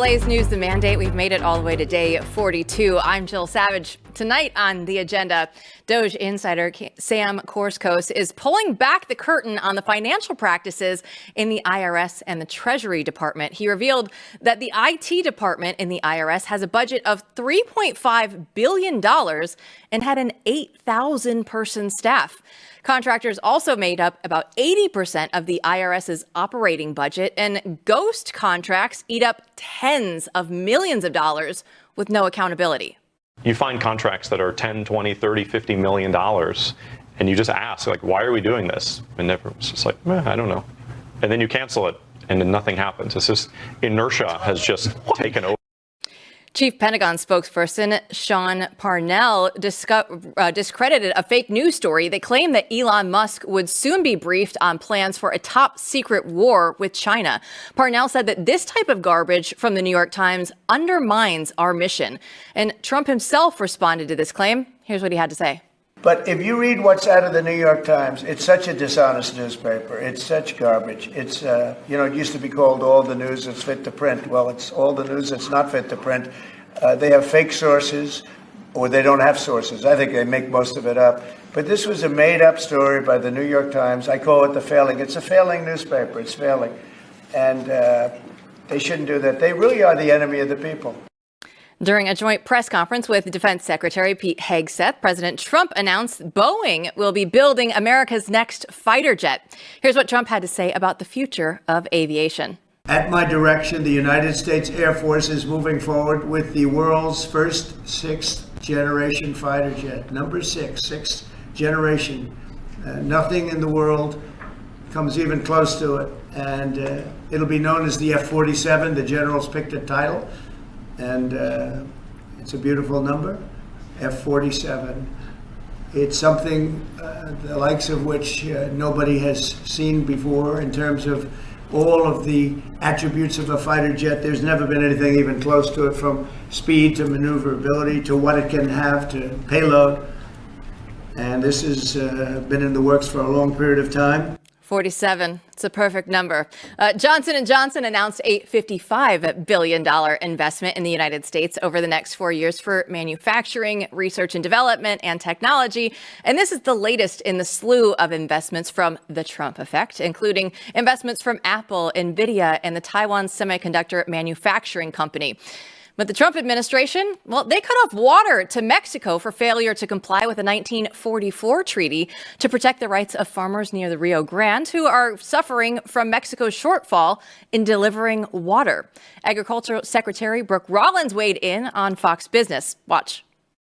Blaze News, the mandate. We've made it all the way to day 42. I'm Jill Savage. Tonight on the agenda, DOGE insider Sam Korskos is pulling back the curtain on the financial practices in the IRS and the Treasury Department. He revealed that the IT department in the IRS has a budget of $3.5 billion and had an 8,000-person staff. Contractors also made up about 80% of the IRS's operating budget, and ghost contracts eat up tens of millions of dollars with no accountability. You find contracts that are 10, 20, 30, 50 million dollars, and you just ask, like, why are we doing this? And everyone's just like, I don't know. And then you cancel it, and then nothing happens. It's just inertia has just taken over. Chief Pentagon spokesperson Sean Parnell discredited a fake news story that claimed that Elon Musk would soon be briefed on plans for a top secret war with China. Parnell said that this type of garbage from the New York Times undermines our mission. And Trump himself responded to this claim. Here's what he had to say. But if you read what's out of the New York Times, it's such a dishonest newspaper. It's such garbage. It's, it used to be called all the news that's fit to print. Well, it's all the news that's not fit to print. They have fake sources, or they don't have sources. I think they make most of it up. But this was a made-up story by the New York Times. I call it the failing. It's a failing newspaper. It's failing. And they shouldn't do that. They really are the enemy of the people. During a joint press conference with Defense Secretary Pete Hegseth, President Trump announced Boeing will be building America's next fighter jet. Here's what Trump had to say about the future of aviation. At my direction, the United States Air Force is moving forward with the world's first sixth-generation fighter jet. Number sixth generation. Nothing in the world comes even close to it. And it'll be known as the F-47. The generals picked a title. And it's a beautiful number, F-47. It's something the likes of which nobody has seen before in terms of all of the attributes of a fighter jet. There's never been anything even close to it, from speed to maneuverability to what it can have to payload. And this has been in the works for a long period of time. 47. It's a perfect number. Johnson & Johnson announced a $55 billion investment in the United States over the next 4 years for manufacturing, research and development, and technology. And this is the latest in the slew of investments from the Trump effect, including investments from Apple, NVIDIA, and the Taiwan Semiconductor Manufacturing Company. But the Trump administration, well, they cut off water to Mexico for failure to comply with a 1944 treaty to protect the rights of farmers near the Rio Grande who are suffering from Mexico's shortfall in delivering water. Agricultural Secretary Brooke Rollins weighed in on Fox Business. Watch.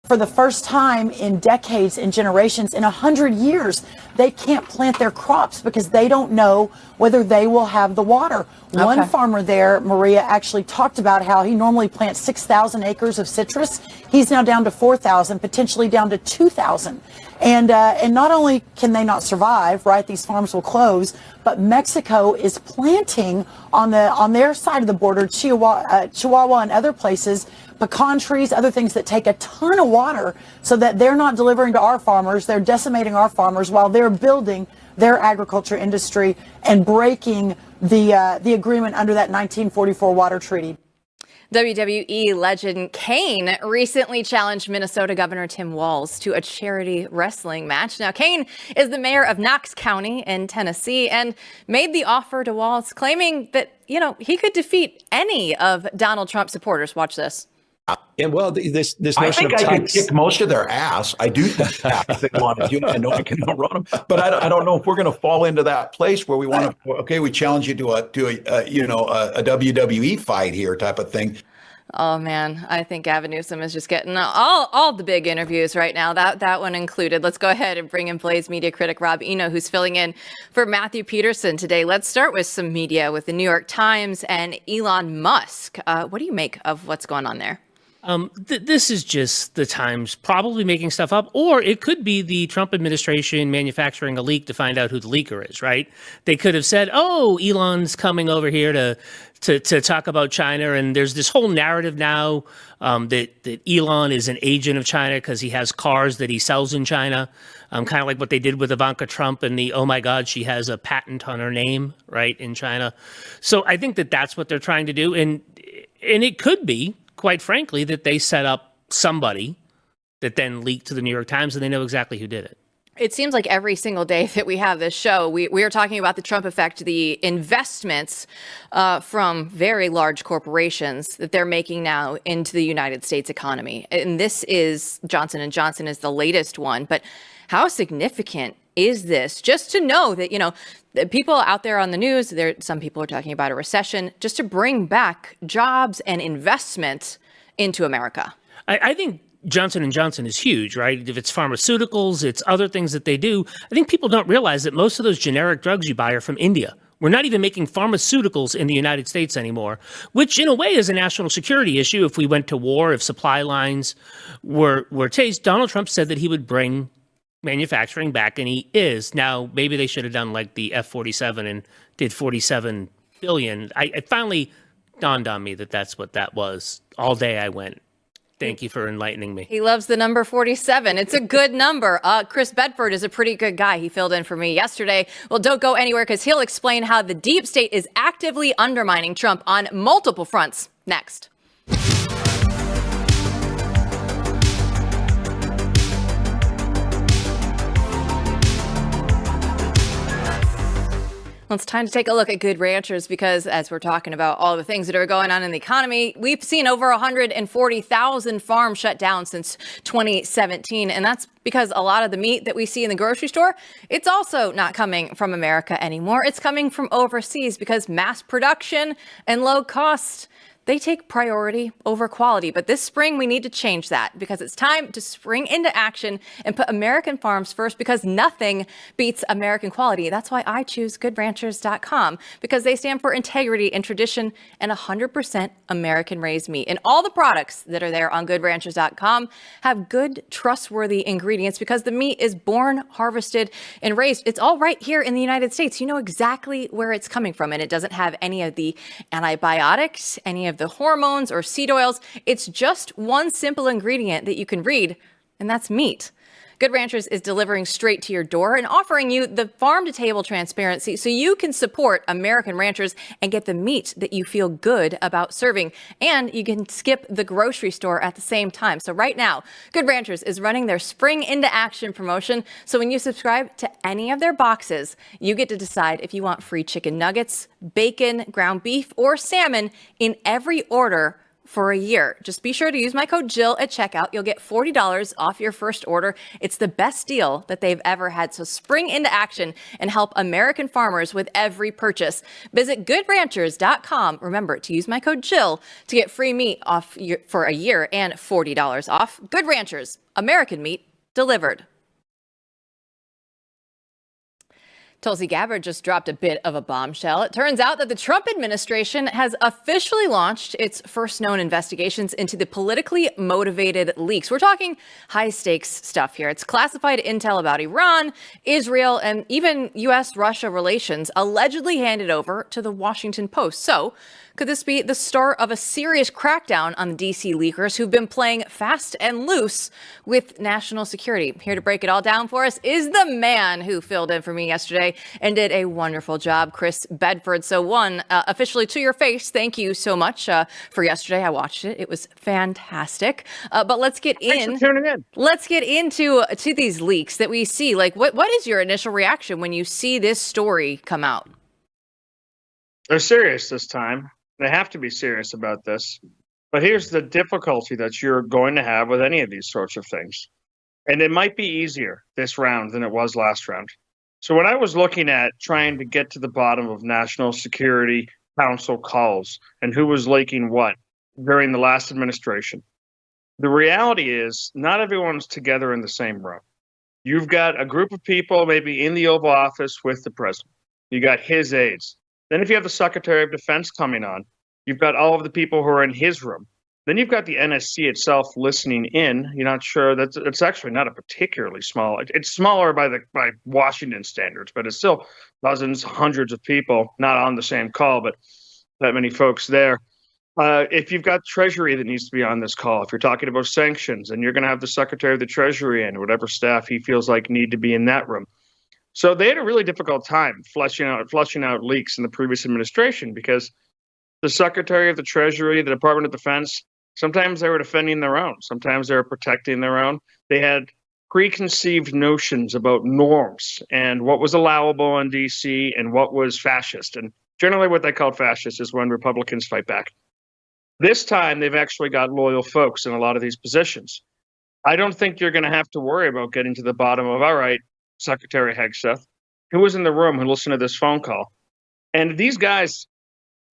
For the first time in decades and generations, in 100 years, they can't plant their crops because they don't know whether they will have the water. Okay. One farmer there, Maria, actually talked about how he normally plants 6,000 acres of citrus. He's now down to 4,000, potentially down to 2,000. And not only can they not survive, right, these farms will close, but Mexico is planting on their side of the border, Chihuahua and other places, pecan trees, other things that take a ton of water, so that they're not delivering to our farmers. They're decimating our farmers while they're building their agriculture industry and breaking the agreement under that 1944 water treaty. WWE legend Kane recently challenged Minnesota Governor Tim Walz to a charity wrestling match. Now, Kane is the mayor of Knox County in Tennessee and made the offer to Walz, claiming that, he could defeat any of Donald Trump's supporters. Watch this. And well, this notion I think of I can kick most of their ass. I do think that if they want to. I know I can outrun them, but I don't know if we're going to fall into that place where we want to. Okay, we challenge you to a WWE fight here type of thing. Oh man, I think Gavin Newsom is just getting all the big interviews right now. That one included. Let's go ahead and bring in Blaze media critic Rob Eno, who's filling in for Matthew Peterson today. Let's start with some media with the New York Times and Elon Musk. What do you make of what's going on there? This is just the Times probably making stuff up, or it could be the Trump administration manufacturing a leak to find out who the leaker is, right? They could have said, oh, Elon's coming over here to talk about China, and there's this whole narrative now that Elon is an agent of China because he has cars that he sells in China, kind of like what they did with Ivanka Trump and the, oh my God, she has a patent on her name, right, in China. So I think that that's what they're trying to do. And it could be, quite frankly, that they set up somebody that then leaked to the New York Times and they know exactly who did it. It seems like every single day that we have this show, we are talking about the Trump effect, the investments from very large corporations that they're making now into the United States economy. And this is Johnson & Johnson is the latest one. But how significant is this? Just to know that, the people out there on the news, some people are talking about a recession, just to bring back jobs and investment into America. I think Johnson & Johnson is huge, right? If it's pharmaceuticals, it's other things that they do. I think people don't realize that most of those generic drugs you buy are from India. We're not even making pharmaceuticals in the United States anymore, which in a way is a national security issue. If we went to war, if supply lines were tased, Donald Trump said that he would bring manufacturing back, and he is. Now, maybe they should have done like the F-47 and did $47 billion. It finally dawned on me that that's what that was. All day I went, thank you for enlightening me. He loves the number 47. It's a good number. Chris Bedford is a pretty good guy. He filled in for me yesterday. Well, don't go anywhere because he'll explain how the deep state is actively undermining Trump on multiple fronts. Next. Well, it's time to take a look at Good Ranchers because as we're talking about all the things that are going on in the economy, we've seen over 140,000 farms shut down since 2017. And that's because a lot of the meat that we see in the grocery store, it's also not coming from America anymore. It's coming from overseas because mass production and low cost, they take priority over quality. But this spring, we need to change that because it's time to spring into action and put American farms first because nothing beats American quality. That's why I choose GoodRanchers.com because they stand for integrity and tradition and 100% American raised meat. And all the products that are there on GoodRanchers.com have good, trustworthy ingredients because the meat is born, harvested, and raised. It's all right here in the United States. You know exactly where it's coming from, and it doesn't have any of the antibiotics, any of the hormones or seed oils. It's just one simple ingredient that you can read, and that's meat. Good Ranchers is delivering straight to your door and offering you the farm-to-table transparency so you can support American ranchers and get the meat that you feel good about serving. And you can skip the grocery store at the same time. So right now, Good Ranchers is running their Spring into Action promotion. So when you subscribe to any of their boxes, you get to decide if you want free chicken nuggets, bacon, ground beef, or salmon in every order for a year. Just be sure to use my code Jill at checkout. You'll get $40 off your first order. It's the best deal that they've ever had. So spring into action and help American farmers with every purchase. Visit GoodRanchers.com. Remember to use my code Jill to get free meat off for a year and $40 off. Good Ranchers, American meat delivered. Tulsi Gabbard just dropped a bit of a bombshell. It turns out that the Trump administration has officially launched its first known investigations into the politically motivated leaks. We're talking high stakes stuff here. It's classified intel about Iran, Israel, and even U.S.-Russia relations allegedly handed over to the Washington Post. So could this be the start of a serious crackdown on the D.C. leakers who've been playing fast and loose with national security? Here to break it all down for us is the man who filled in for me yesterday and did a wonderful job, Chris Bedford. So officially to your face, thank you so much for yesterday. I watched it. It was fantastic. But let's get Thanks for tuning in. Let's get into these leaks that we see. Like, what is your initial reaction when you see this story come out? They're serious this time. They have to be serious about this. But here's the difficulty that you're going to have with any of these sorts of things. And it might be easier this round than it was last round. So when I was looking at trying to get to the bottom of National Security Council calls and who was leaking what during the last administration, the reality is not everyone's together in the same room. You've got a group of people maybe in the Oval Office with the president. You got his aides. Then if you have the Secretary of Defense coming on, you've got all of the people who are in his room. Then you've got the NSC itself listening in. You're not sure that it's actually not a particularly small. It's smaller by Washington standards, but it's still dozens, hundreds of people not on the same call, but that many folks there. If you've got Treasury that needs to be on this call, if you're talking about sanctions, and you're going to have the Secretary of the Treasury and whatever staff he feels like need to be in that room. So they had a really difficult time fleshing out leaks in the previous administration because The Secretary of the Treasury, the Department of Defense, sometimes they were defending their own. Sometimes they were protecting their own. They had preconceived notions about norms and what was allowable in DC and what was fascist. And generally what they called fascist is when Republicans fight back. This time, they've actually got loyal folks in a lot of these positions. I don't think you're going to have to worry about getting to the bottom of, all right, Secretary Hegseth, who was in the room who listened to this phone call. And these guys,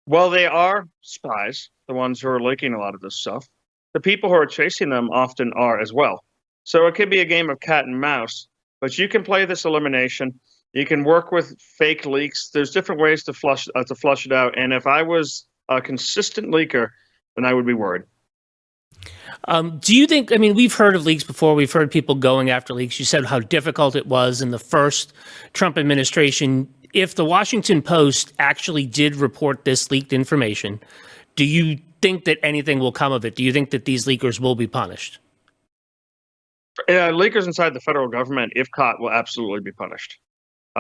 while they are spies, the ones who are leaking a lot of this stuff, the people who are chasing them often are as well. So it could be a game of cat and mouse, but you can play this elimination. You can work with fake leaks. There's different ways to flush it out. And if I was a consistent leaker, then I would be worried. Do you think, I mean, we've heard of leaks before. We've heard people going after leaks. You said how difficult it was in the first Trump administration. If the Washington Post actually did report this leaked information, do you think that anything will come of it? Do you think that these leakers will be punished? Leakers inside the federal government, if caught, will absolutely be punished.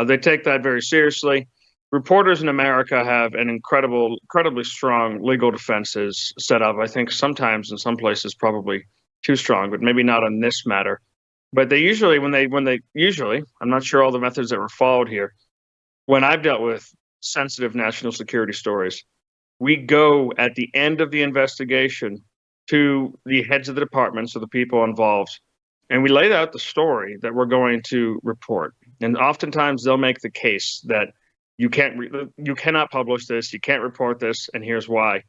They take that very seriously. Reporters in America have an incredibly strong legal defenses set up. I think sometimes in some places probably too strong, but maybe not on this matter. But they usually, I'm not sure all the methods that were followed here. When I've dealt with sensitive national security stories, we go at the end of the investigation to the heads of the departments or the people involved, and we lay out the story that we're going to report. And oftentimes they'll make the case that you cannot publish this, you can't report this, and here's why.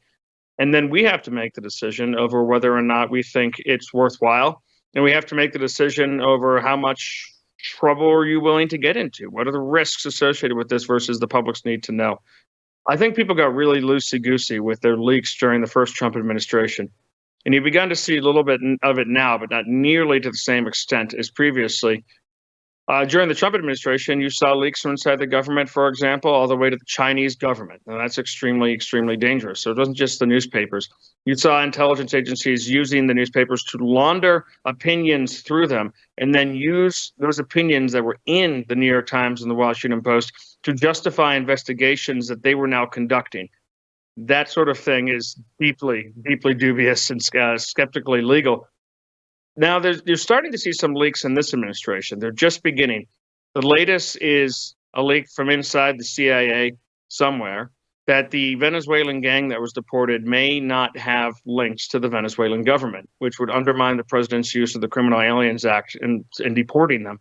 And then we have to make the decision over whether or not we think it's worthwhile, and we have to make the decision over how much trouble are you willing to get into? What are the risks associated with this versus the public's need to know? I think people got really loosey-goosey with their leaks during the first Trump administration. And you've begun to see a little bit of it now, but not nearly to the same extent as previously. During the Trump administration, you saw leaks from inside the government, for example, all the way to the Chinese government. And that's extremely, extremely dangerous. So it wasn't just the newspapers. You saw intelligence agencies using the newspapers to launder opinions through them and then use those opinions that were in the New York Times and the Washington Post to justify investigations that they were now conducting. That sort of thing is deeply, deeply dubious and skeptically legal. Now, you're starting to see some leaks in this administration. They're just beginning. The latest is a leak from inside the CIA somewhere that the Venezuelan gang that was deported may not have links to the Venezuelan government, which would undermine the president's use of the Criminal Aliens Act in deporting them.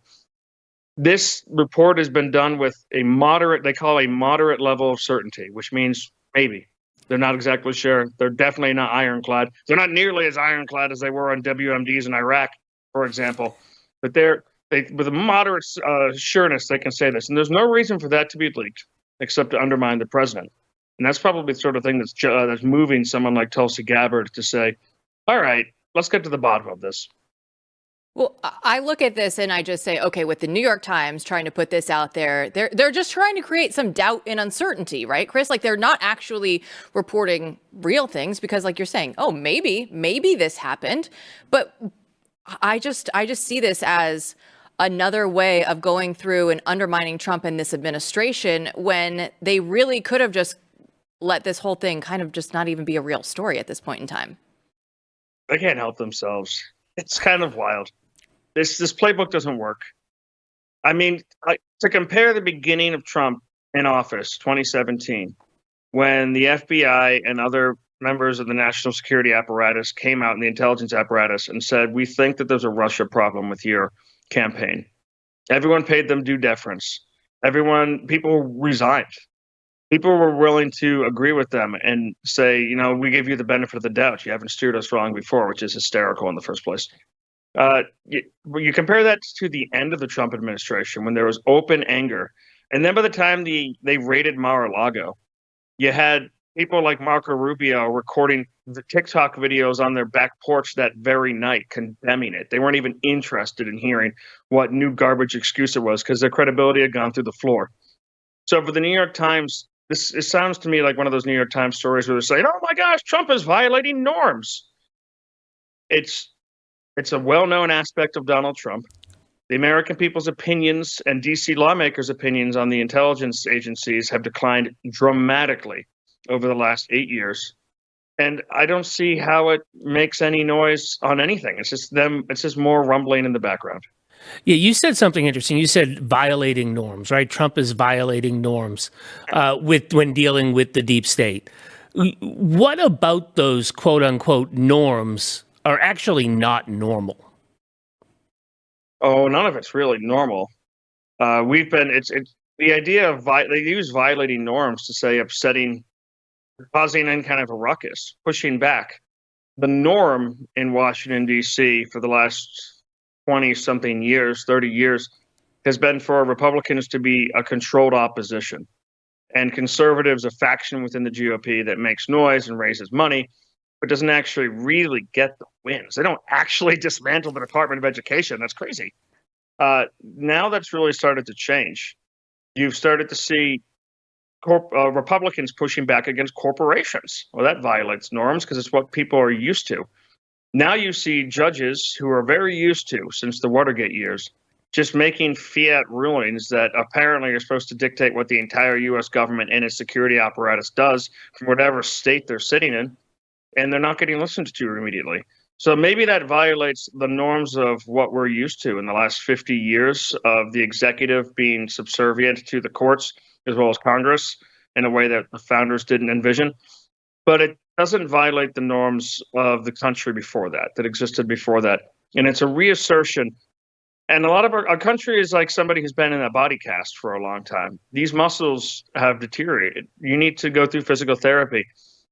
This report has been done with they call a moderate level of certainty, which means maybe. They're not exactly sure. They're definitely not ironclad. They're not nearly as ironclad as they were on WMDs in Iraq, for example. But with a moderate sureness, they can say this. And there's no reason for that to be leaked except to undermine the president. And that's probably the sort of thing that's moving someone like Tulsi Gabbard to say, all right, let's get to the bottom of this. Well, I look at this and I just say, okay, with the New York Times trying to put this out there, they're just trying to create some doubt and uncertainty, right, Chris? Like they're not actually reporting real things because, like you're saying, oh, maybe this happened. But I just see this as another way of going through and undermining Trump and this administration when they really could have just let this whole thing kind of just not even be a real story at this point in time. They can't help themselves. It's kind of wild. This playbook doesn't work. I mean, to compare the beginning of Trump in office, 2017, when the FBI and other members of the national security apparatus came out in the intelligence apparatus and said, we think that there's a Russia problem with your campaign. Everyone paid them due deference. People resigned. People were willing to agree with them and say, we give you the benefit of the doubt. You haven't steered us wrong before, which is hysterical in the first place. You compare that to the end of the Trump administration when there was open anger. And then by the time they raided Mar-a-Lago, you had people like Marco Rubio recording the TikTok videos on their back porch that very night, condemning it. They weren't even interested in hearing what new garbage excuse it was because their credibility had gone through the floor. So for the New York Times, it sounds to me like one of those New York Times stories where they're saying, oh my gosh, Trump is violating norms. It's a well-known aspect of Donald Trump. The American people's opinions and DC lawmakers' opinions on the intelligence agencies have declined dramatically over the last 8 years. And I don't see how it makes any noise on anything. It's just more rumbling in the background. Yeah, you said something interesting. You said violating norms, right? Trump is violating norms when dealing with the deep state. What about those quote unquote norms are actually not normal? Oh, none of it's really normal. It's the idea of they use violating norms to say upsetting, causing any kind of a ruckus, pushing back. The norm in Washington, D.C. for the last 20-something years, 30 years, has been for Republicans to be a controlled opposition and conservatives a faction within the GOP that makes noise and raises money, but doesn't actually really get the wins. They don't actually dismantle the Department of Education. That's crazy. Now that's really started to change. You've started to see Republicans pushing back against corporations. Well, that violates norms because it's what people are used to. Now you see judges who are very used to, since the Watergate years, just making fiat rulings that apparently are supposed to dictate what the entire U.S. government and its security apparatus does from whatever state they're sitting in, and they're not getting listened to immediately. So maybe that violates the norms of what we're used to in the last 50 years of the executive being subservient to the courts as well as Congress in a way that the founders didn't envision. But it doesn't violate the norms of the country before that existed before that. And it's a reassertion. And a lot of our country is like somebody who's been in a body cast for a long time. These muscles have deteriorated. You need to go through physical therapy.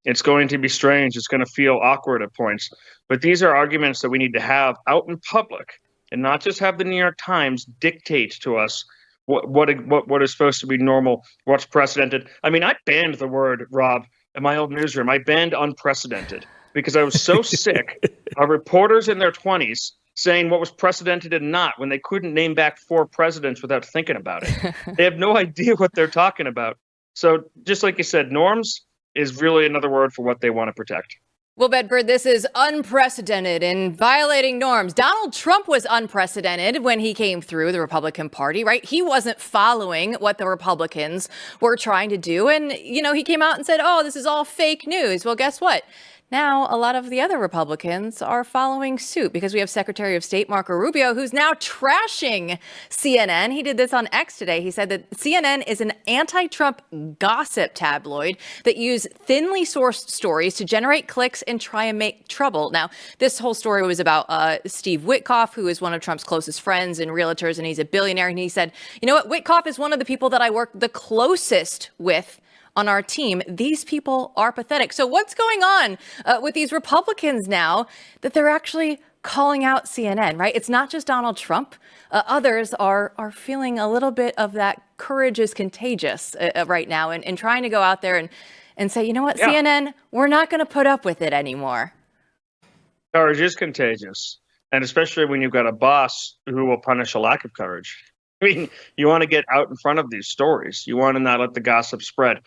It's going to be strange. It's going to feel awkward at points. But these are arguments that we need to have out in public and not just have the New York Times dictate to us what is supposed to be normal, what's precedented. I mean, I banned the word, Rob, in my old newsroom. I banned unprecedented because I was so sick of reporters in their 20s saying what was precedented and not when they couldn't name back 4 presidents without thinking about it. They have no idea what they're talking about. So just like you said, norms is really another word for what they want to protect. Well, Bedford, this is unprecedented in violating norms. Donald Trump was unprecedented when he came through the Republican Party, right? He wasn't following what the Republicans were trying to do. And, he came out and said, oh, this is all fake news. Well, guess what? Now, a lot of the other Republicans are following suit because we have Secretary of State Marco Rubio, who's now trashing CNN. He did this on X today. He said that CNN is an anti-Trump gossip tabloid that use thinly sourced stories to generate clicks and try and make trouble. Now, this whole story was about Steve Witkoff, who is one of Trump's closest friends and realtors, and he's a billionaire. And he said, you know what, Witkoff is one of the people that I work the closest with on our team. These people are pathetic. So what's going on with these Republicans now that they're actually calling out CNN, right? It's not just Donald Trump. Others are feeling a little bit of that courage is contagious right now and trying to go out there and say, you know what, CNN, we're not going to put up with it anymore. Courage is contagious. And especially when you've got a boss who will punish a lack of courage. I mean, you want to get out in front of these stories. You want to not let the gossip spread.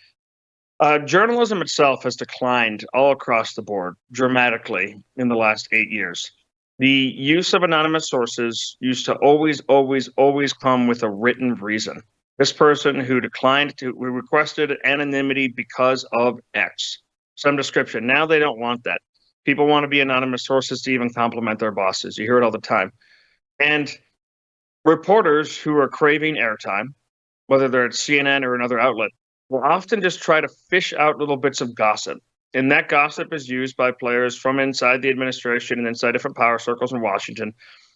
Journalism itself has declined all across the board dramatically in the last 8 years. The use of anonymous sources used to always come with a written reason. This person who requested anonymity because of X, some description. Now they don't want that. People want to be anonymous sources to even compliment their bosses. You hear it all the time. And reporters who are craving airtime, whether they're at CNN or another outlet, will often just try to fish out little bits of gossip. And that gossip is used by players from inside the administration and inside different power circles in Washington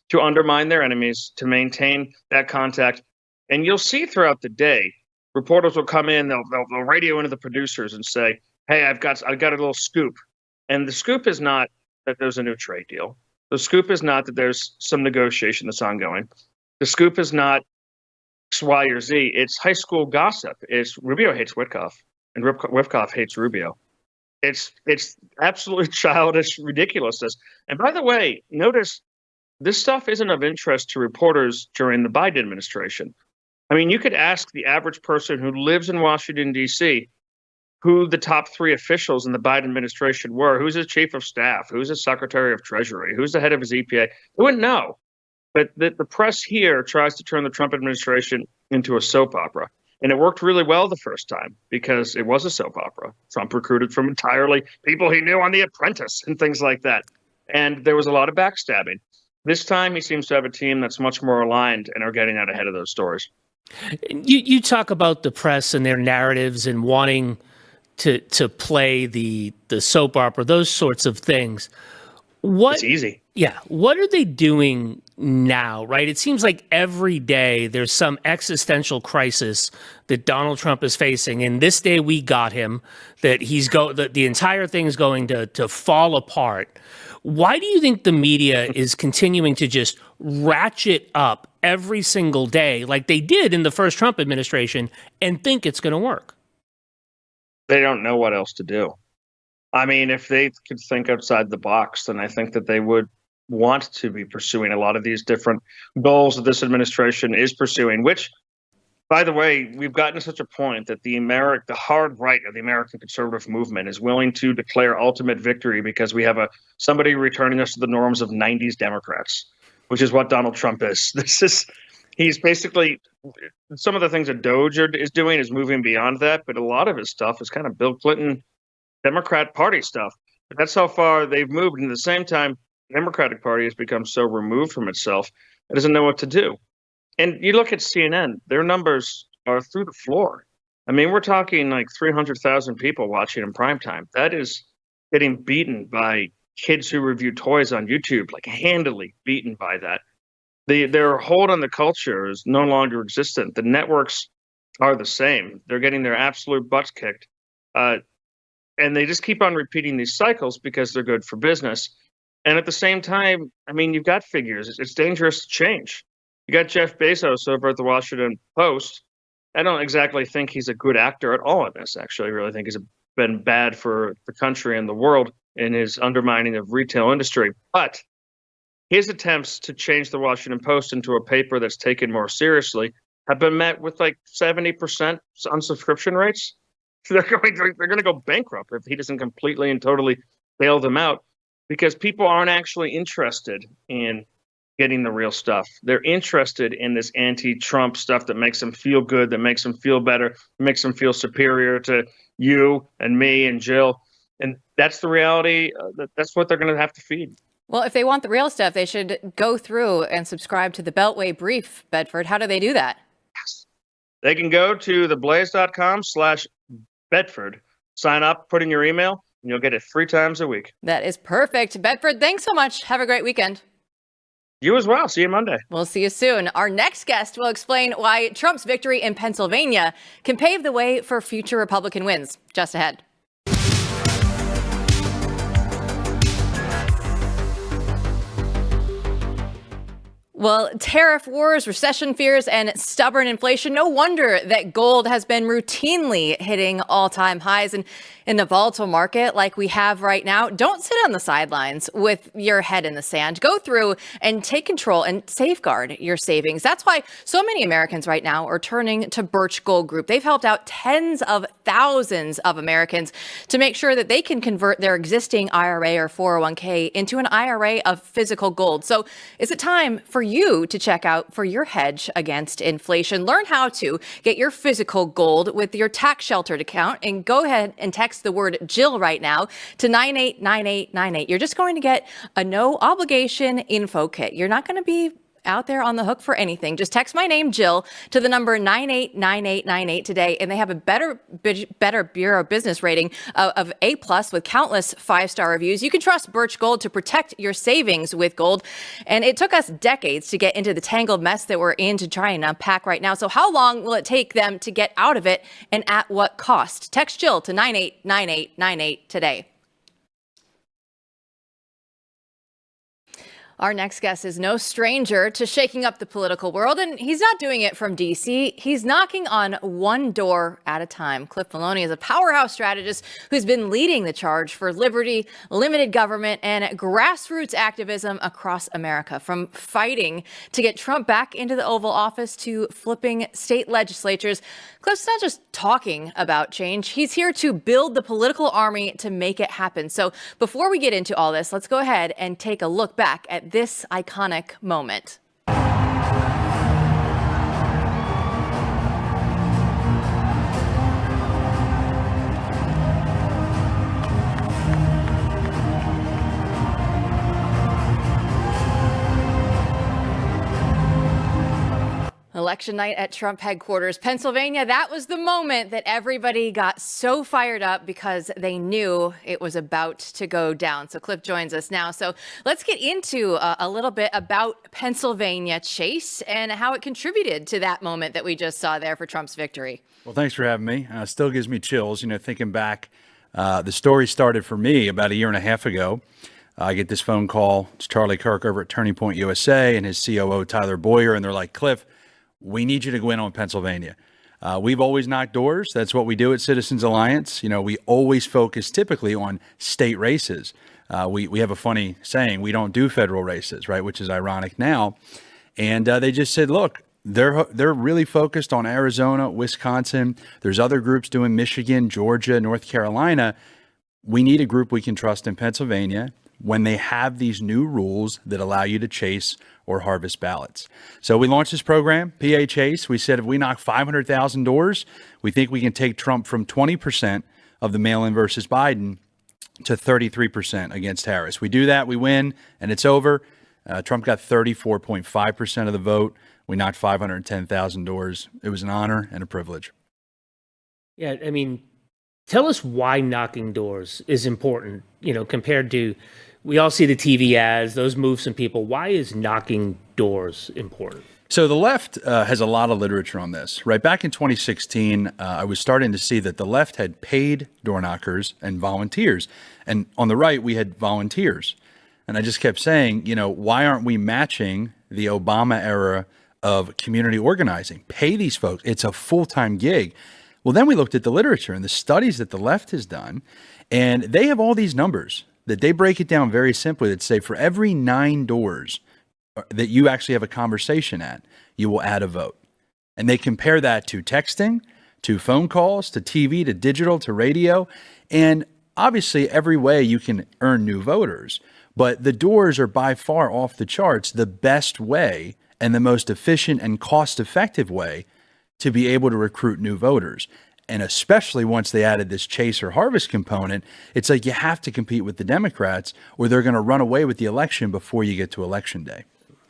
to undermine their enemies, to maintain that contact. And you'll see throughout the day, reporters will come in, they'll radio into the producers and say, hey, I've got a little scoop. And the scoop is not that there's a new trade deal. The scoop is not that there's some negotiation that's ongoing. The scoop is not Y or Z. It's high school gossip. It's Rubio hates Witkoff, and Witkoff hates Rubio. It's absolutely childish ridiculousness. And by the way, notice this stuff isn't of interest to reporters during the Biden administration. I mean, you could ask the average person who lives in Washington, D.C., who the top 3 officials in the Biden administration were. Who's his chief of staff? Who's his secretary of treasury? Who's the head of his EPA? They wouldn't know. But the press here tries to turn the Trump administration into a soap opera. And it worked really well the first time because it was a soap opera. Trump recruited from entirely people he knew on The Apprentice and things like that. And there was a lot of backstabbing. This time he seems to have a team that's much more aligned and are getting out ahead of those stories. You talk about the press and their narratives and wanting to play the soap opera, those sorts of things. It's easy. Yeah. What are they doing now, right? It seems like every day there's some existential crisis that Donald Trump is facing. And this day we got him, that the entire thing's going to fall apart. Why do you think the media is continuing to just ratchet up every single day like they did in the first Trump administration and think it's going to work? They don't know what else to do. I mean, if they could think outside the box, then I think that they would want to be pursuing a lot of these different goals that this administration is pursuing, which, by the way, we've gotten to such a point that the hard right of the American conservative movement is willing to declare ultimate victory because we have somebody returning us to the norms of 90s Democrats, which is what Donald Trump is. He's basically, some of the things that DOGE is doing is moving beyond that, but a lot of his stuff is kind of Bill Clinton Democrat Party stuff. But that's how far they've moved. And at the same time, the Democratic Party has become so removed from itself, it doesn't know what to do. And you look at CNN, their numbers are through the floor. I mean, we're talking like 300,000 people watching in primetime. That is getting beaten by kids who review toys on YouTube, like handily beaten by that. Their hold on the culture is no longer existent. The networks are the same. They're getting their absolute butts kicked. And they just keep on repeating these cycles because they're good for business. And at the same time, I mean, you've got figures. It's dangerous to change. You got Jeff Bezos over at the Washington Post. I don't exactly think he's a good actor at all in this, actually. I really think he's been bad for the country and the world in his undermining of retail industry. But his attempts to change the Washington Post into a paper that's taken more seriously have been met with like 70% unsubscription rates. They're going to go bankrupt if he doesn't completely and totally bail them out, because people aren't actually interested in getting the real stuff. They're interested in this anti-Trump stuff that makes them feel good, that makes them feel better, makes them feel superior to you and me and Jill. And that's the reality. That's what they're going to have to feed. Well, if they want the real stuff, they should go through and subscribe to the Beltway Brief, Bedford. How do they do that? Yes. They can go to theblaze.com/Bedford, sign up, put in your email, and you'll get it 3 times a week. That is perfect. Bedford, thanks so much. Have a great weekend. You as well. See you Monday. We'll see you soon. Our next guest will explain why Trump's victory in Pennsylvania can pave the way for future Republican wins. Just ahead. Well, tariff wars, recession fears, and stubborn inflation. No wonder that gold has been routinely hitting all-time highs. And in the volatile market like we have right now, don't sit on the sidelines with your head in the sand. Go through and take control and safeguard your savings. That's why so many Americans right now are turning to Birch Gold Group. They've helped out tens of thousands of Americans to make sure that they can convert their existing IRA or 401k into an IRA of physical gold. So is it time for you to check out for your hedge against inflation? Learn how to get your physical gold with your tax sheltered account, and go ahead and text the word Jill right now to 989898. You're just going to get a no obligation info kit. You're not going to be out there on the hook for anything. Just text my name, Jill, to the number 989898 today, and they have a better Bureau Business rating of A+ with countless 5-star reviews. You can trust Birch Gold to protect your savings with gold, and it took us decades to get into the tangled mess that we're in to try and unpack right now. So how long will it take them to get out of it, and at what cost? Text Jill to 989898 today. Our next guest is no stranger to shaking up the political world, and he's not doing it from D.C. He's knocking on one door at a time. Cliff Maloney is a powerhouse strategist who's been leading the charge for liberty, limited government, and grassroots activism across America, from fighting to get Trump back into the Oval Office to flipping state legislatures. Cliff's not just talking about change. He's here to build the political army to make it happen. So before we get into all this, let's go ahead and take a look back at this iconic moment. election night at Trump headquarters, Pennsylvania. That was the moment that everybody got so fired up because they knew it was about to go down. So Cliff joins us now. So let's get into a little bit about Pennsylvania, Chase, and how it contributed to that moment that we just saw there for Trump's victory. Well, thanks for having me. Still gives me chills, thinking back. The story started for me about a year and a half ago. I get this phone call. It's Charlie Kirk over at Turning Point USA and his COO, Tyler Boyer. And they're like, Cliff, we need you to go in on Pennsylvania. We've always knocked doors. That's what we do at Citizens Alliance. We always focus typically on state races. We have a funny saying, we don't do federal races, right? Which is ironic now. And they just said, look, they're really focused on Arizona, Wisconsin. There's other groups doing Michigan, Georgia, North Carolina. We need a group we can trust in Pennsylvania when they have these new rules that allow you to chase or harvest ballots. So we launched this program, PA Chase. We said if we knock 500,000 doors, we think we can take Trump from 20% of the mail-in versus Biden to 33% against Harris. We do that, we win, and it's over. Trump got 34.5% of the vote. We knocked 510,000 doors. It was an honor and a privilege. Yeah, I mean, tell us why knocking doors is important, compared to, we all see the TV ads, those move some people. Why is knocking doors important? So the left has a lot of literature on this. Right back in 2016, I was starting to see that the left had paid door knockers and volunteers. And on the right, we had volunteers. And I just kept saying, why aren't we matching the Obama era of community organizing? Pay these folks. It's a full-time gig. Well, then we looked at the literature and the studies that the left has done, and they have all these numbers that they break it down very simply that say for every 9 doors that you actually have a conversation at, you will add a vote. And they compare that to texting, to phone calls, to TV, to digital, to radio, and obviously every way you can earn new voters. But the doors are by far off the charts the best way and the most efficient and cost-effective way to be able to recruit new voters. And especially once they added this chase or harvest component, it's like you have to compete with the Democrats or they're going to run away with the election before you get to election day.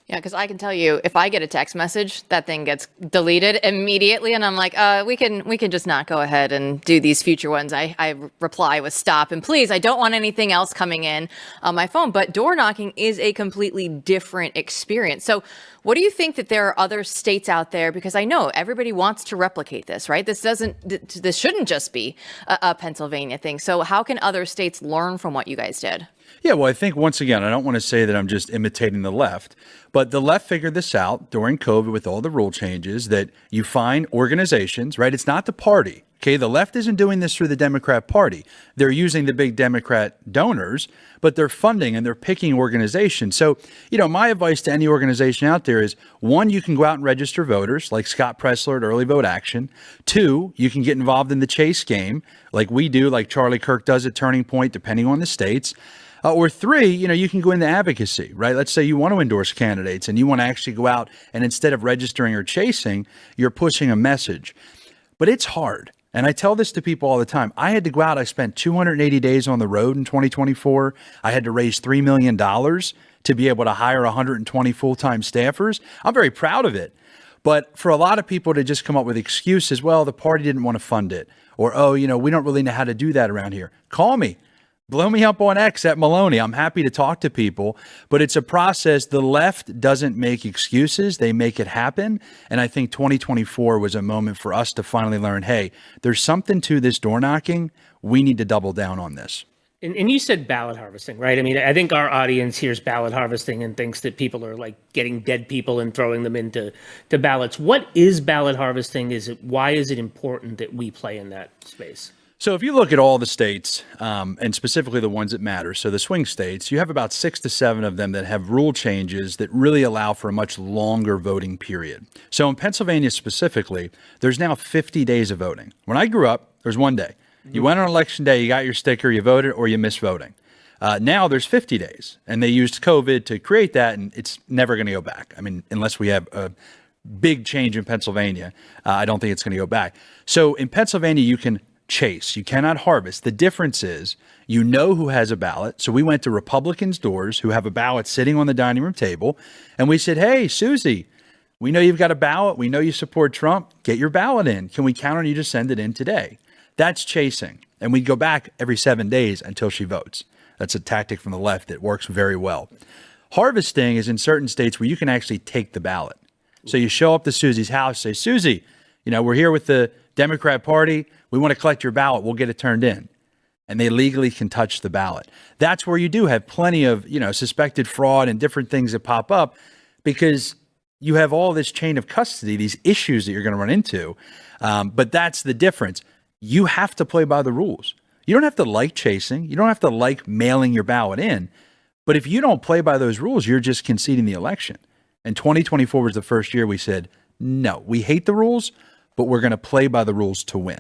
Yeah, because I can tell you, if I get a text message, that thing gets deleted immediately, and I'm like, we can just not go ahead and do these future ones. I reply with stop and please. I don't want anything else coming in on my phone. But door knocking is a completely different experience. So, what do you think that there are other states out there? Because I know everybody wants to replicate this, right? This shouldn't just be a Pennsylvania thing. So, how can other states learn from what you guys did? Yeah, well, I think once again, I don't want to say that I'm just imitating the left, but the left figured this out during COVID with all the rule changes that you find organizations, right? It's not the party. Okay, the left isn't doing this through the Democrat Party. They're using the big Democrat donors, but they're funding and they're picking organizations. So, my advice to any organization out there is, 1, you can go out and register voters like Scott Pressler at Early Vote Action. 2, you can get involved in the chase game like we do, like Charlie Kirk does at Turning Point, depending on the states. Or 3, you can go into advocacy, right? Let's say you want to endorse candidates and you want to actually go out and instead of registering or chasing, you're pushing a message. But it's hard. And I tell this to people all the time. I had to go out. I spent 280 days on the road in 2024. I had to raise $3 million to be able to hire 120 full-time staffers. I'm very proud of it. But for a lot of people to just come up with excuses, well, the party didn't want to fund it. Or, we don't really know how to do that around here. Call me. Blow me up on X at Maloney. I'm happy to talk to people, but it's a process. The left doesn't make excuses. They make it happen. And I think 2024 was a moment for us to finally learn, hey, there's something to this door knocking. We need to double down on this. And you said ballot harvesting, right? I mean, I think our audience hears ballot harvesting and thinks that people are like getting dead people and throwing them into ballots. What is ballot harvesting? Why is it important that we play in that space? So if you look at all the states, and specifically the ones that matter, so the swing states, you have about 6 to 7 of them that have rule changes that really allow for a much longer voting period. So in Pennsylvania specifically, there's now 50 days of voting. When I grew up, there's 1 day. You went on election day, you got your sticker, you voted, or you missed voting. Now there's 50 days, and they used COVID to create that, and it's never going to go back. I mean, unless we have a big change in Pennsylvania, I don't think it's going to go back. So in Pennsylvania, you can chase. You cannot harvest. The difference is you know who has a ballot. So we went to Republicans' doors who have a ballot sitting on the dining room table, and we said, hey, Susie, We know you've got a ballot. We know you support Trump. Get your ballot in. Can we count on you to send it in today? That's chasing. And we go back every 7 days until she votes. That's a tactic from the left that works very well. Harvesting is in certain states where you can actually take the ballot. So you show up to Susie's house, say, Susie, we're here with the Democrat Party. We want to collect your ballot. We'll get it turned in. And they legally can touch the ballot. That's where you do have plenty of, suspected fraud and different things that pop up because you have all this chain of custody, these issues that you're going to run into. But that's the difference. You have to play by the rules. You don't have to like chasing. You don't have to like mailing your ballot in. But if you don't play by those rules, you're just conceding the election. And 2024 was the first year we said, no, we hate the rules, but we're going to play by the rules to win.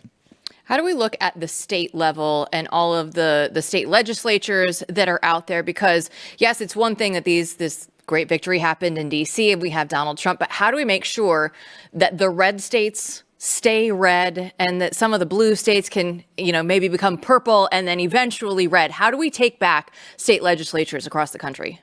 How do we look at the state level and all of the state legislatures that are out there? Because, yes, it's one thing that this great victory happened in D.C. and we have Donald Trump, but how do we make sure that the red states stay red and that some of the blue states can, maybe become purple and then eventually red? How do we take back state legislatures across the country?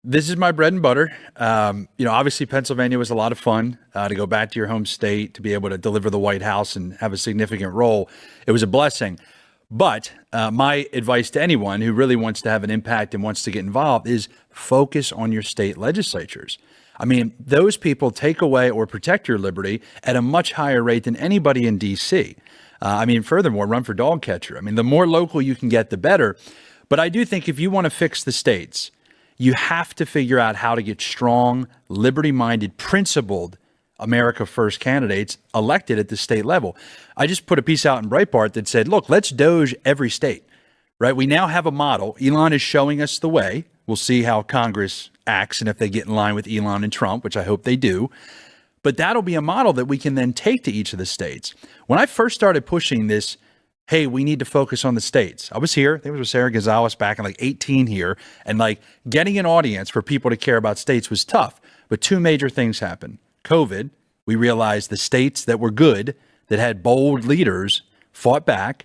This is my bread and butter. Obviously Pennsylvania was a lot of fun to go back to your home state, to be able to deliver the White House and have a significant role. It was a blessing. But my advice to anyone who really wants to have an impact and wants to get involved is focus on your state legislatures. I mean, those people take away or protect your liberty at a much higher rate than anybody in D.C. Furthermore, run for dog catcher. The more local you can get, the better. But I do think if you want to fix the states, you have to figure out how to get strong, liberty-minded, principled America First candidates elected at the state level. I just put a piece out in Breitbart that said, look, let's DOGE every state, right? We now have a model. Elon is showing us the way. We'll see how Congress acts and if they get in line with Elon and Trump, which I hope they do. But that'll be a model that we can then take to each of the states. When I first started pushing this, hey, we need to focus on the states. I was here, I think it was with Sarah Gonzalez back in 18 here, and getting an audience for people to care about states was tough. But two major things happened. COVID, we realized the states that were good, that had bold leaders, fought back.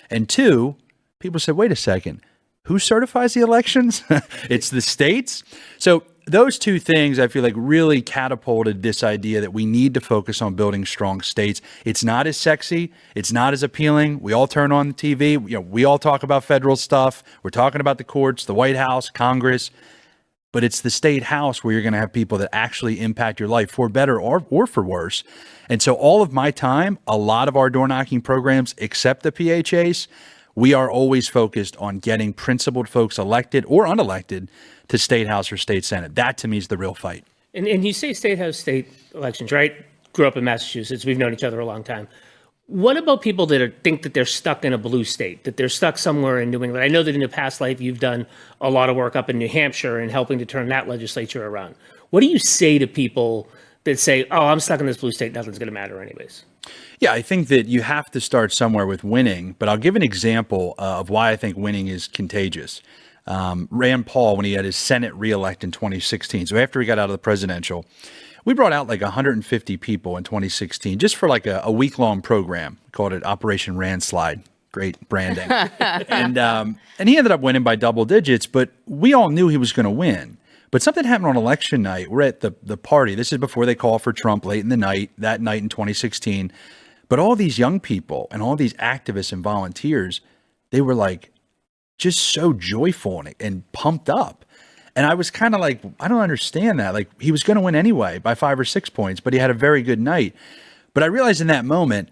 And two, people said, wait a second, who certifies the elections? It's the states. So those two things, I feel like, really catapulted this idea that we need to focus on building strong states. It's not as sexy. It's not as appealing. We all turn on the TV. We all talk about federal stuff. We're talking about the courts, the White House, Congress. But it's the state house where you're going to have people that actually impact your life for better or for worse. And so all of my time, a lot of our door knocking programs, except the PHAs, we are always focused on getting principled folks elected or unelected to state house or state senate. That to me is the real fight. And you say state house, state elections, right? Grew up in Massachusetts. We've known each other a long time. What about people that think that they're stuck in a blue state, that they're stuck somewhere in New England? I know that in a past life, you've done a lot of work up in New Hampshire and helping to turn that legislature around. What do you say to people that say, oh, I'm stuck in this blue state, nothing's going to matter anyways? Yeah, I think that you have to start somewhere with winning, but I'll give an example of why I think winning is contagious. Rand Paul, when he had his Senate reelect in 2016, so after he got out of the presidential, we brought out 150 people in 2016 just for a week-long program. We called it Operation Randslide. Great branding. and he ended up winning by double digits, but we all knew he was going to win. But something happened on election night. We're at the party. This is before they call for Trump late in the night, that night in 2016. But all these young people and all these activists and volunteers, they were just so joyful and pumped up. And I was kind of I don't understand that. He was going to win anyway by 5 or 6 points, but he had a very good night. But I realized in that moment,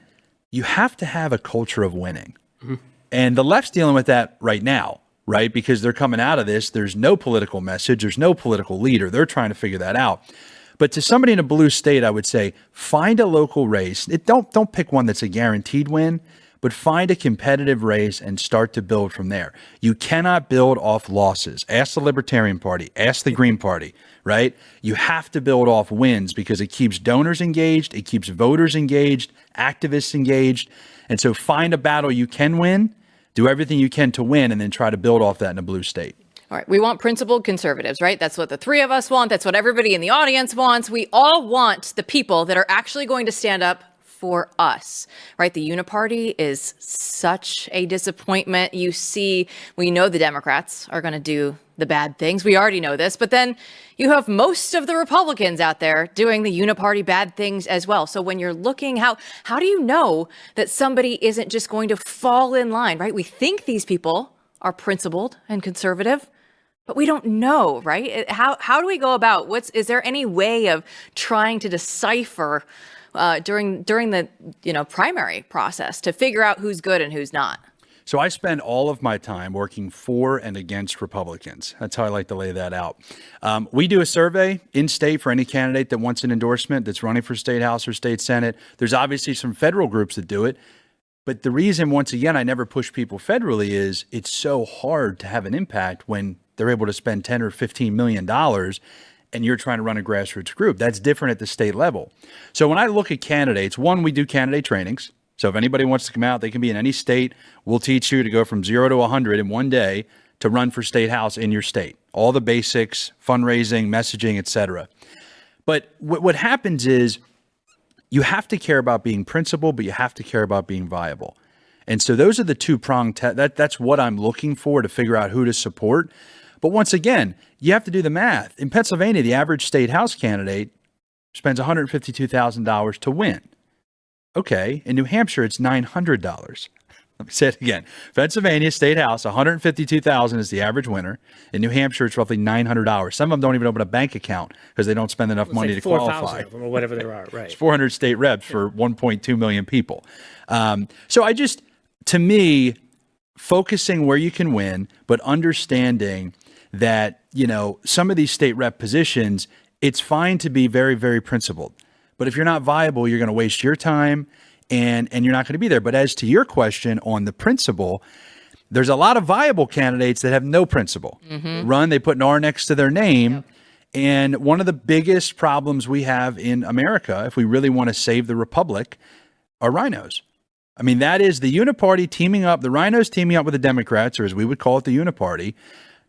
you have to have a culture of winning. Mm-hmm. And the left's dealing with that right now, right? Because they're coming out of this. There's no political message. There's no political leader. They're trying to figure that out. But to somebody in a blue state, I would say, find a local race. Don't pick one that's a guaranteed win, but find a competitive race and start to build from there. You cannot build off losses. Ask the Libertarian Party, ask the Green Party, right? You have to build off wins because it keeps donors engaged, it keeps voters engaged, activists engaged. And so find a battle you can win, do everything you can to win, and then try to build off that in a blue state. All right. We want principled conservatives, right? That's what the three of us want. That's what everybody in the audience wants. We all want the people that are actually going to stand up for us, right? The uniparty is such a disappointment. We know the Democrats are going to do the bad things. We already know this, but then you have most of the Republicans out there doing the uniparty bad things as well. So when you're looking, how do you know that somebody isn't just going to fall in line, right? We think these people are principled and conservative, but we don't know, right? How do we go about is there any way of trying to decipher during the primary process to figure out who's good and who's not? So I spend all of my time working for and against Republicans. That's how I like to lay that out. We do a survey in state for any candidate that wants an endorsement that's running for state house or state senate. There's obviously some federal groups that do it. But the reason, once again, I never push people federally is it's so hard to have an impact when they're able to spend $10 or $15 million and you're trying to run a grassroots group. That's different at the state level. So when I look at candidates, one, we do candidate trainings. So if anybody wants to come out, they can be in any state. We'll teach you to go from 0 to 100 in one day to run for state house in your state. All the basics, fundraising, messaging, etc. But what happens is you have to care about being principled, but you have to care about being viable. And so those are the two-pronged that's what I'm looking for to figure out who to support. But once again, you have to do the math. In Pennsylvania, the average state house candidate spends $152,000 to win. Okay, in New Hampshire, it's $900. Let me say it again. Pennsylvania State House, $152,000 is the average winner. In New Hampshire, it's roughly $900. Some of them don't even open a bank account because they don't spend enough money to qualify. Of them or whatever there are, right? It's 400 state reps for 1.2 million people. So to me, focusing where you can win, but understanding that, some of these state rep positions, it's fine to be very, very principled. But if you're not viable, you're going to waste your time and you're not going to be there. But as to your question on the principle, there's a lot of viable candidates that have no principle. Mm-hmm. They put an R next to their name. Yep. And one of the biggest problems we have in America, if we really want to save the republic, are rhinos. I mean, that is the uniparty teaming up, the rhinos teaming up with the Democrats, or as we would call it, the uniparty.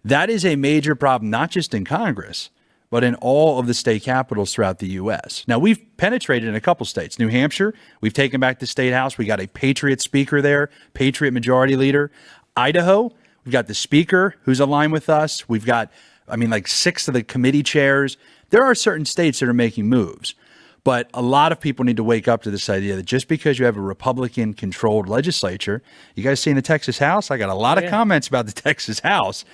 That is a major problem, not just in Congress, but in all of the state capitals throughout the U.S. Now, we've penetrated in a couple states. New Hampshire, we've taken back the state house. We got a Patriot speaker there, Patriot majority leader. Idaho, we've got the speaker who's aligned with us. We've got, 6 of the committee chairs. There are certain states that are making moves. But a lot of people need to wake up to this idea that just because you have a Republican-controlled legislature, you guys see in the Texas House, I got a lot of comments about the Texas House.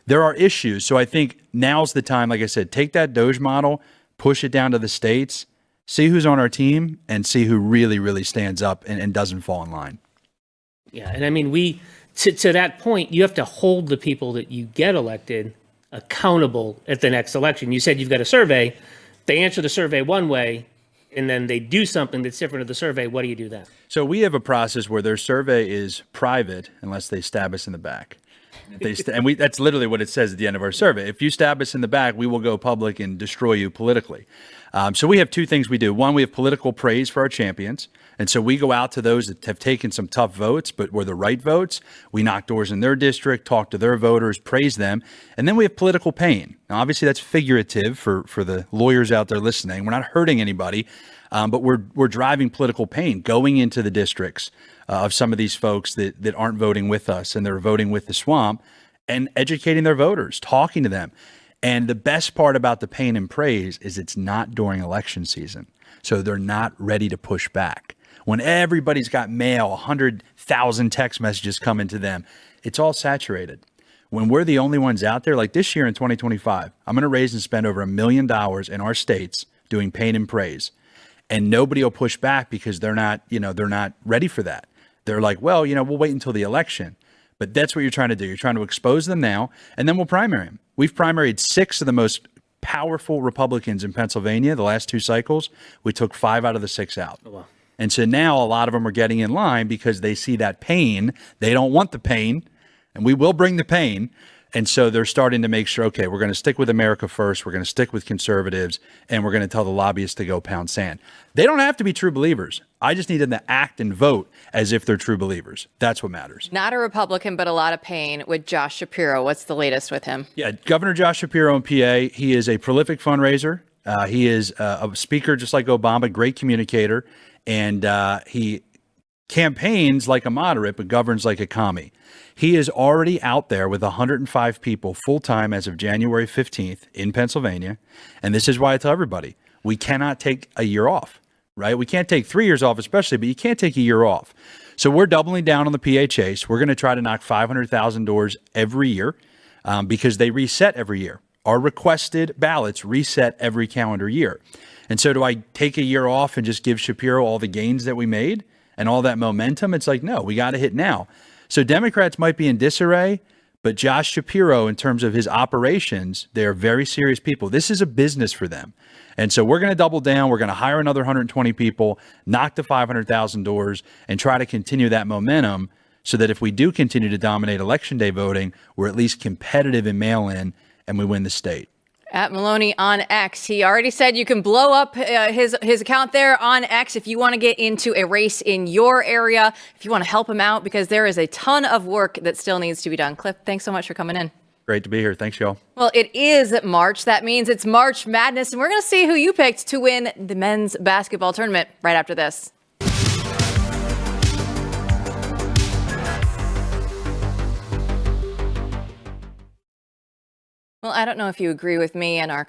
There are issues. So I think now's the time, like I said, take that DOGE model, push it down to the states, see who's on our team, and see who really, really stands up and doesn't fall in line. Yeah, and to that point, you have to hold the people that you get elected accountable at the next election. You said you've got a survey. They answer the survey one way, and then they do something that's different to the survey. What do you do then? So we have a process where their survey is private unless they stab us in the back. That's literally what it says at the end of our survey. If you stab us in the back, we will go public and destroy you politically. So we have two things we do. One, we have political praise for our champions. And so we go out to those that have taken some tough votes, but were the right votes. We knock doors in their district, talk to their voters, praise them. And then we have political pain. Now, obviously, that's figurative for the lawyers out there listening. We're not hurting anybody, but we're driving political pain, going into the districts of some of these folks that aren't voting with us and they're voting with the swamp, and educating their voters, talking to them. And the best part about the pain and praise is it's not during election season. So they're not ready to push back. When everybody's got mail, 100,000 text messages coming to them, it's all saturated. When we're the only ones out there, like this year in 2025, I'm going to raise and spend over $1 million in our states doing pain and praise. And nobody will push back because they're not ready for that. They're like, well, we'll wait until the election. But that's what you're trying to do. You're trying to expose them now, and then we'll primary them. We've primaried 6 of the most powerful Republicans in Pennsylvania the last 2 cycles. We took 5 out of the 6 out. Oh, wow. And so now a lot of them are getting in line because they see that pain. They don't want the pain, and we will bring the pain. And so they're starting to make sure, okay, we're going to stick with America first. We're going to stick with conservatives, and we're going to tell the lobbyists to go pound sand. They don't have to be true believers. I just need them to act and vote as if they're true believers. That's what matters. Not a Republican, but a lot of pain with Josh Shapiro. What's the latest with him? Yeah, Governor Josh Shapiro in PA. He is a prolific fundraiser. He is a speaker just like Obama, great communicator. And he campaigns like a moderate, but governs like a commie. He is already out there with 105 people full-time as of January 15th in Pennsylvania. And this is why I tell everybody, we cannot take a year off, right? We can't take 3 years off especially, but you can't take a year off. So we're doubling down on the PA chase. We're going to try to knock 500,000 doors every year because they reset every year. Our requested ballots reset every calendar year. And so do I take a year off and just give Shapiro all the gains that we made and all that momentum? It's like, no, we got to hit now. So Democrats might be in disarray, but Josh Shapiro, in terms of his operations, they're very serious people. This is a business for them. And so we're going to double down. We're going to hire another 120 people, knock to 500,000 doors, and try to continue that momentum so that if we do continue to dominate Election Day voting, we're at least competitive in mail-in and we win the state. At Maloney on X, he already said you can blow up his account there on X if you want to get into a race in your area, if you want to help him out, because there is a ton of work that still needs to be done. Cliff, thanks so much for coming in. Great to be here. Thanks, y'all. Well, it is March. That means it's March Madness, and we're going to see who you picked to win the men's basketball tournament right after this. Well, I don't know if you agree with me and our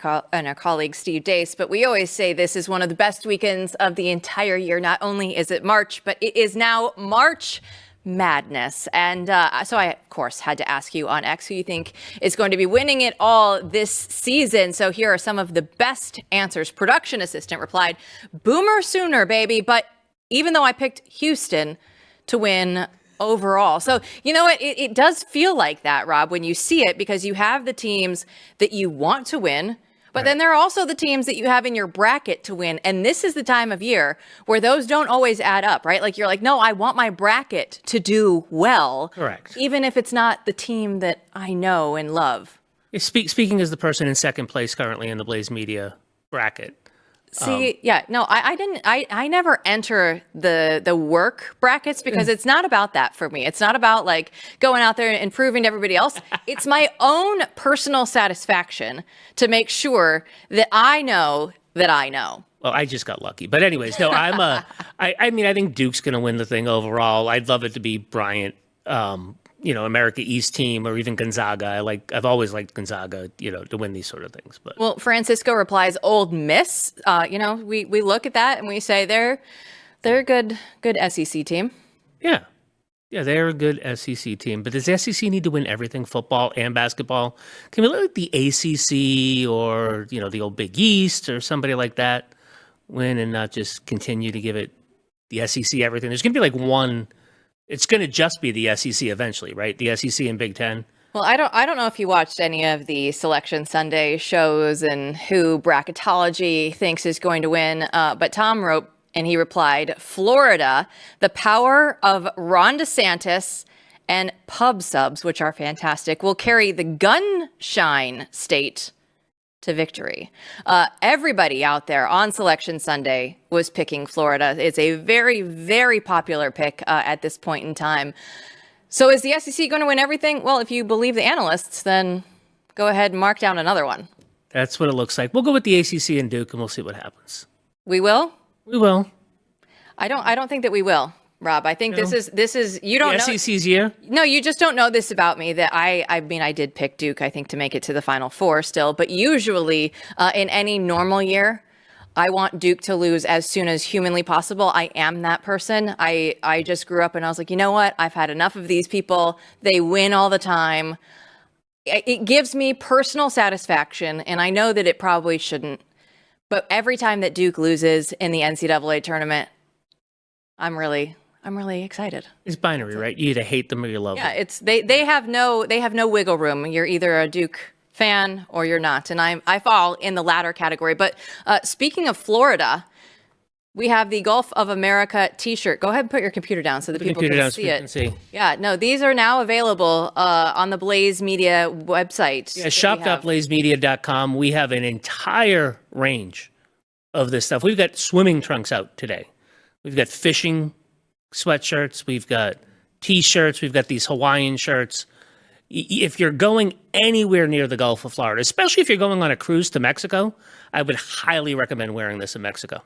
colleague Steve Deace, but we always say this is one of the best weekends of the entire year. Not only is it March, but it is now March Madness. And so I, of course, had to ask you on X who you think is going to be winning it all this season. So here are some of the best answers. Production assistant replied, Boomer Sooner, baby. But even though I picked Houston to win overall. So, you know what? It does feel like that, Rob, when you see it, because you have the teams that you want to win, but then there are also the teams that you have in your bracket to win. And this is the time of year where those don't always add up, right? Like you're like, no, I want my bracket to do well. Correct. Even if it's not the team that I know and love. Speaking as the person in second place currently in the Blaze Media bracket. See, I never enter the work brackets because it's not about that for me. It's not about like going out there and proving to everybody else. It's my own personal satisfaction to make sure that I know that I know. Well, I just got lucky. But anyways, no, I mean, I think Duke's going to win the thing overall. I'd love it to be Bryant, America East team, or even Gonzaga. I've always liked Gonzaga, to win these sort of things. But well, Francisco replies, Ole Miss. We look at that and we say they're a good SEC team. Yeah, they're a good SEC team. But does the SEC need to win everything, football and basketball? Can we let like the ACC or the old Big East or somebody like that win and not just continue to give it the SEC everything? There's going to be like one. It's going to just be the SEC eventually, right? The SEC and Big Ten. Well, I don't know if you watched any of the Selection Sunday shows and who bracketology thinks is going to win, but Tom wrote and he replied, Florida, the power of Ron DeSantis and pub subs, which are fantastic, will carry the gunshine state to victory. Everybody out there on Selection Sunday was picking Florida. It's a very, very popular pick at this point in time. So is the SEC going to win everything? Well, if you believe the analysts, then go ahead and mark down another one. That's what it looks like. We'll go with the ACC and Duke, and we'll see what happens. We will? We will. I don't think that we will, Rob. I think this is you don't know. The SEC's year? No, you just don't know this about me, that I mean, I did pick Duke, I think, to make it to the Final Four still. But usually in any normal year, I want Duke to lose as soon as humanly possible. I am that person. I just grew up and I was like, you know what? I've had enough of these people. They win all the time. It gives me personal satisfaction, and I know that it probably shouldn't. But every time that Duke loses in the NCAA tournament, I'm really excited. It's binary, right? You either hate them or you love them. Yeah, it's they have no wiggle room. You're either a Duke fan or you're not, and I fall in the latter category. But speaking of Florida, we have the Gulf of America T-shirt. Go ahead and put your computer down so that people can see it. Yeah, no, these are now available on the Blaze Media website. Yeah, shop.blazemedia.com. We have an entire range of this stuff. We've got swimming trunks out today. We've got fishing sweatshirts. We've got T-shirts. We've got these Hawaiian shirts. If you're going anywhere near the Gulf of Florida, especially if you're going on a cruise to Mexico, I would highly recommend wearing this in Mexico.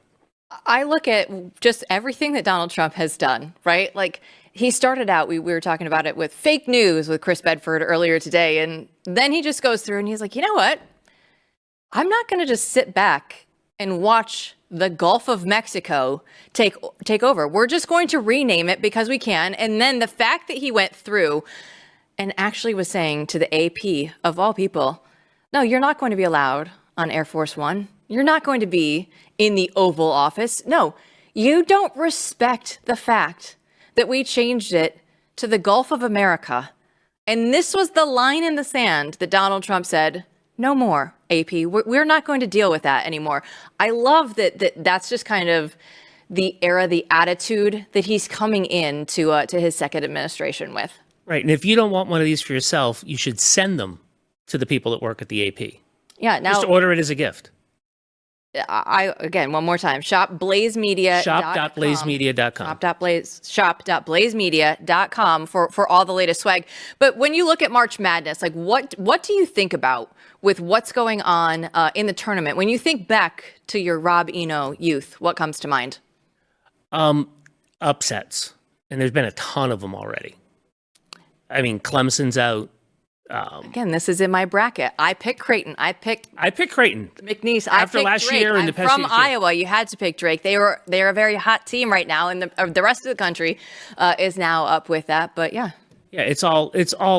I look at just everything that Donald Trump has done, right? Like, he started out, we were talking about it with fake news with Chris Bedford earlier today. And then he just goes through and he's like, you know what? I'm not going to just sit back and watch the Gulf of Mexico take over. We're just going to rename it because we can. And then the fact that he went through and actually was saying to the AP, of all people, no, you're not going to be allowed on Air Force One. You're not going to be in the Oval Office. No, you don't respect the fact that we changed it to the Gulf of America. And this was the line in the sand that Donald Trump said, no more, AP. We're not going to deal with that anymore. I love that's just kind of the era, the attitude that he's coming in to his second administration with. Right. And if you don't want one of these for yourself, you should send them to the people that work at the AP. Yeah. Now, just order it as a gift. Again, one more time, shop.blazemedia.com. Shop.blazemedia.com. Shop.blazemedia.com for all the latest swag. But when you look at March Madness, like what do you think about with what's going on in the tournament? When you think back to your Rob Eno youth, what comes to mind? Upsets. And there's been a ton of them already. I mean, Clemson's out. Again, this is in my bracket. I picked Creighton. I picked Creighton. McNeese. After I picked last Drake. year in the I'm from Pepsi Iowa. You had to pick Drake. They're a very hot team right now, and the rest of the country is now up with that. But yeah. Yeah, it's all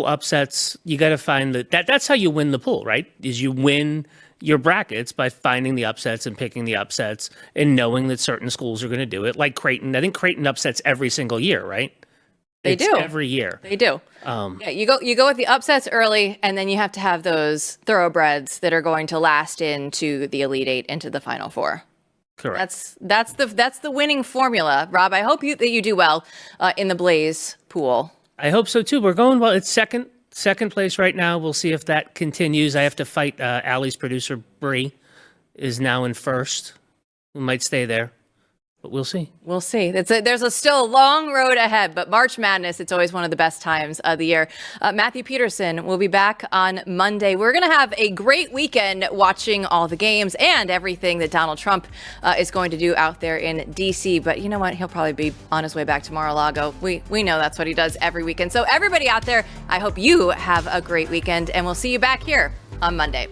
upsets. You got to find that's how you win the pool, right? Is you win your brackets by finding the upsets and picking the upsets and knowing that certain schools are going to do it. Like Creighton, I think Creighton upsets every single year, right? They do every year. They do. Yeah, you go with the upsets early, and then you have to have those thoroughbreds that are going to last into the Elite Eight, into the Final Four. Correct. That's the winning formula, Rob. I hope that you do well in the Blaze pool. I hope so too. We're going well. It's second place right now. We'll see if that continues. I have to fight Allie's producer Bree is now in first. We might stay there. But we'll see. We'll see. There's still a long road ahead, but March Madness, it's always one of the best times of the year. Matthew Peterson will be back on Monday. We're going to have a great weekend watching all the games and everything that Donald Trump is going to do out there in D.C. But you know what? He'll probably be on his way back to Mar-a-Lago. We know that's what he does every weekend. So everybody out there, I hope you have a great weekend, and we'll see you back here on Monday.